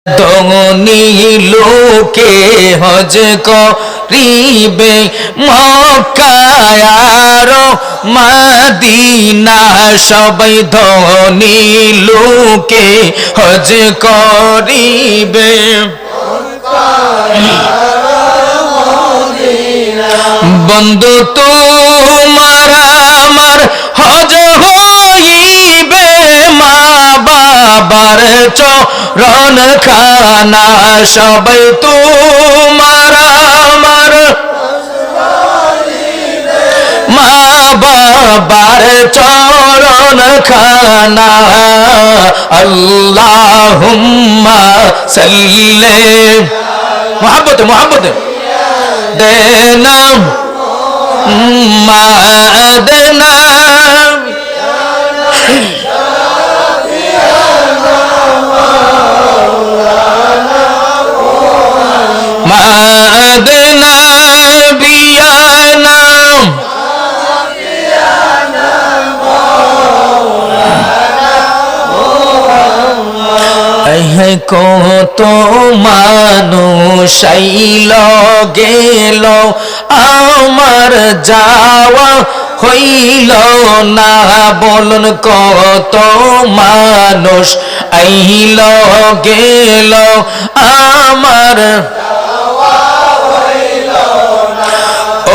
ধনী লোকে হজ করিবে মক্কায় আর মদিনা সবাই ধনী লোকে হজ করিবে বন্ধু তোমার আমার হজ হইবে মা বাবার চরণ খানা সবাই তোমার আমার মা বাবার চরণ খানা আল্লাহুম্মা সাল্লি মোহাম্মদ দেনা মাদনা মাদনা বিয়ানা কত মানুষ আইল গেল আমার যাওয়া হইল না বলুন কত মানুষ আইল গেল আমার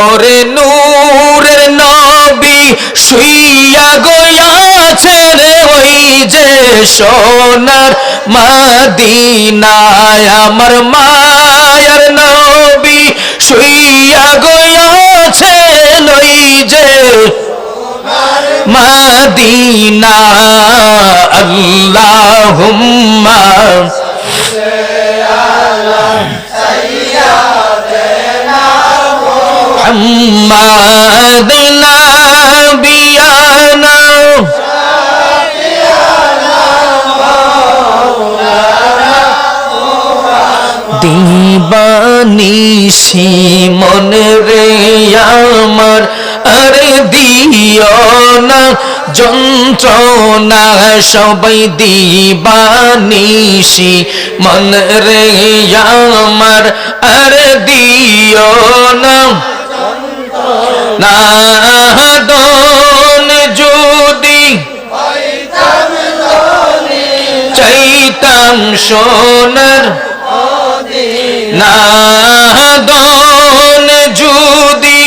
ওরে নূরের নবী শুইয়া গয়াছেন ওই যে সোনার মদিনায় আমার মায়ার নবী শুইয়া গয়াছেন ওই যে মদিনা আল্লাহুম্মা محمد نبينا দিবানিশি মন রে আমার আরে দিও না যন্ত্রণা সবাই দিবানিশি মন রে আমার আরে দিও না নাদন যদি চাইতাম সোনার নাদন যদি